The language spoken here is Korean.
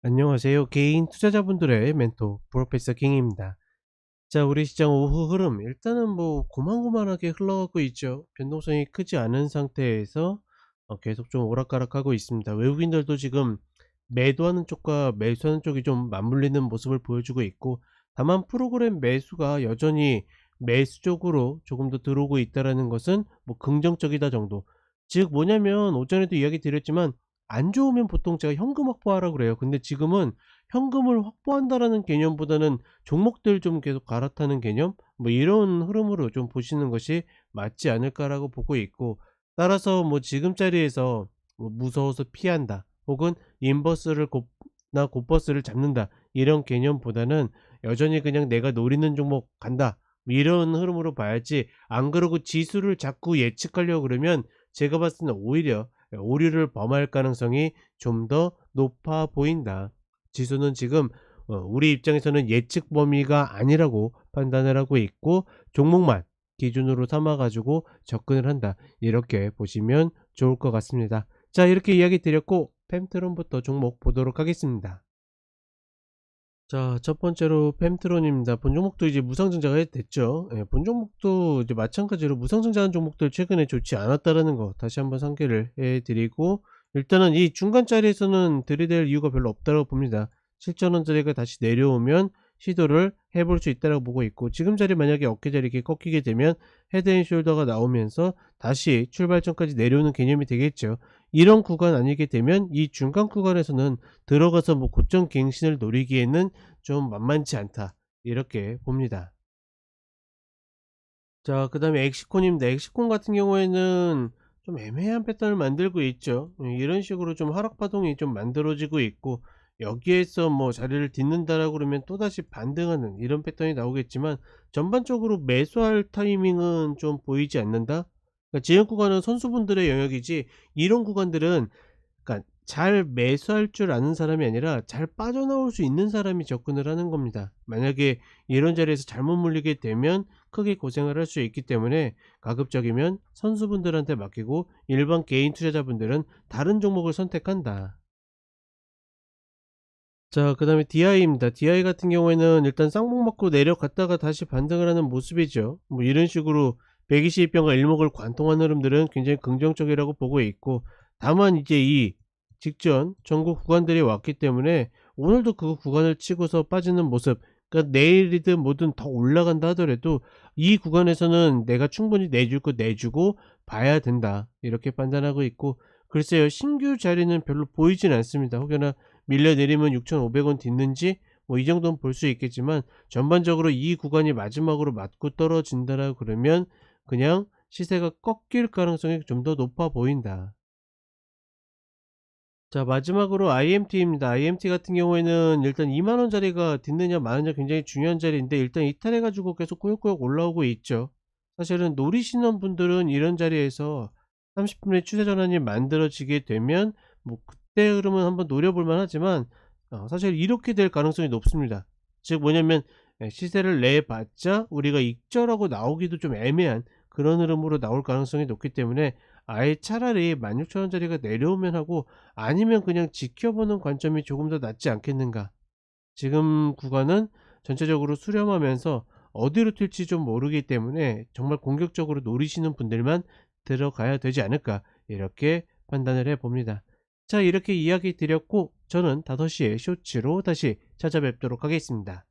안녕하세요. 개인 투자자분들의 멘토 프로페서 킹입니다. 자, 우리 시장 오후 흐름 일단은 뭐 고만고만하게 흘러가고 있죠. 변동성이 크지 않은 상태에서 계속 좀 오락가락하고 있습니다. 외국인들도 지금 매도하는 쪽과 매수하는 쪽이 좀 맞물리는 모습을 보여주고 있고, 다만 프로그램 매수가 여전히 매수 쪽으로 조금 더 들어오고 있다라는 것은 뭐 긍정적이다 정도. 즉 뭐냐면, 오전에도 이야기 드렸지만 안 좋으면 보통 제가 현금 확보하라 그래요. 근데 지금은 현금을 확보한다라는 개념보다는 종목들 좀 계속 갈아타는 개념, 뭐 이런 흐름으로 좀 보시는 것이 맞지 않을까라고 보고 있고, 따라서 뭐 지금 자리에서 뭐 무서워서 피한다, 혹은 인버스를 곧버스를 잡는다, 이런 개념보다는 여전히 그냥 내가 노리는 종목 간다, 뭐 이런 흐름으로 봐야지. 안 그러고 지수를 자꾸 예측하려고 그러면 제가 봤을 때는 오히려 오류를 범할 가능성이 좀 더 높아 보인다. 지수는 지금 우리 입장에서는 예측 범위가 아니라고 판단을 하고 있고, 종목만 기준으로 삼아 가지고 접근을 한다, 이렇게 보시면 좋을 것 같습니다. 자, 이렇게 이야기 드렸고 펜트론부터 종목 보도록 하겠습니다. 자, 첫 번째로 펜트론입니다. 본 종목도 이제 무상증자가 됐죠. 예, 본 종목도 이제 마찬가지로 무상증자한 종목들 최근에 좋지 않았다라는 거 다시 한번 상기를 해 드리고, 일단은 이 중간 자리에서는 들이댈 이유가 별로 없다고 봅니다. 7,000원짜리가 다시 내려오면 시도를 해볼 수 있다고 보고 있고, 지금 자리 만약에 어깨 자리 이렇게 꺾이게 되면 헤드앤숄더가 나오면서 다시 출발점까지 내려오는 개념이 되겠죠. 이런 구간 아니게 되면 이 중간 구간에서는 들어가서 뭐 고점 갱신을 노리기에는 좀 만만치 않다, 이렇게 봅니다. 자, 그 다음에 엑시콘입니다. 엑시콘 같은 경우에는 좀 애매한 패턴을 만들고 있죠. 이런 식으로 좀 하락 파동이 좀 만들어지고 있고, 여기에서 뭐 자리를 딛는다라고 그러면 또다시 반등하는 이런 패턴이 나오겠지만, 전반적으로 매수할 타이밍은 좀 보이지 않는다. 그러니까 지금 구간은 선수분들의 영역이지, 이런 구간들은 그러니까 잘 매수할 줄 아는 사람이 아니라 잘 빠져나올 수 있는 사람이 접근을 하는 겁니다. 만약에 이런 자리에서 잘못 물리게 되면 크게 고생을 할 수 있기 때문에, 가급적이면 선수분들한테 맡기고 일반 개인 투자자분들은 다른 종목을 선택한다. 자, 그 다음에 DI입니다. DI 같은 경우에는 일단 쌍봉 맞고 내려갔다가 다시 반등을 하는 모습이죠. 뭐 이런 식으로 122평과 일목을 관통한 흐름들은 굉장히 긍정적이라고 보고 있고, 다만 이제 이 직전 전국 구간들이 왔기 때문에 오늘도 그 구간을 치고서 빠지는 모습, 그러니까 내일이든 뭐든 더 올라간다 하더라도 이 구간에서는 내가 충분히 내줄 거 내주고 봐야 된다, 이렇게 판단하고 있고, 글쎄요, 신규 자리는 별로 보이진 않습니다. 혹여나 밀려내리면 6,500원 딛는지 뭐 이 정도는 볼 수 있겠지만, 전반적으로 이 구간이 마지막으로 맞고 떨어진다라 그러면 그냥 시세가 꺾일 가능성이 좀 더 높아 보인다. 자, 마지막으로 IMT입니다. IMT 같은 경우에는 일단 2만 원짜리가 딛느냐 마느냐 굉장히 중요한 자리인데, 일단 이탈해 가지고 계속 꾸역꾸역 올라오고 있죠. 사실은 노리시는 분들은 이런 자리에서 30분의 추세 전환이 만들어지게 되면 뭐 그때 흐름은 한번 노려볼 만하지만, 사실 이렇게 될 가능성이 높습니다. 즉 뭐냐면, 시세를 내봤자 우리가 익절하고 나오기도 좀 애매한 그런 흐름으로 나올 가능성이 높기 때문에, 아예 차라리 16,000원짜리가 내려오면 하고, 아니면 그냥 지켜보는 관점이 조금 더 낫지 않겠는가. 지금 구간은 전체적으로 수렴하면서 어디로 튈지 좀 모르기 때문에 정말 공격적으로 노리시는 분들만 들어가야 되지 않을까, 이렇게 판단을 해 봅니다. 자, 이렇게 이야기 드렸고 저는 5시에 쇼츠로 다시 찾아뵙도록 하겠습니다.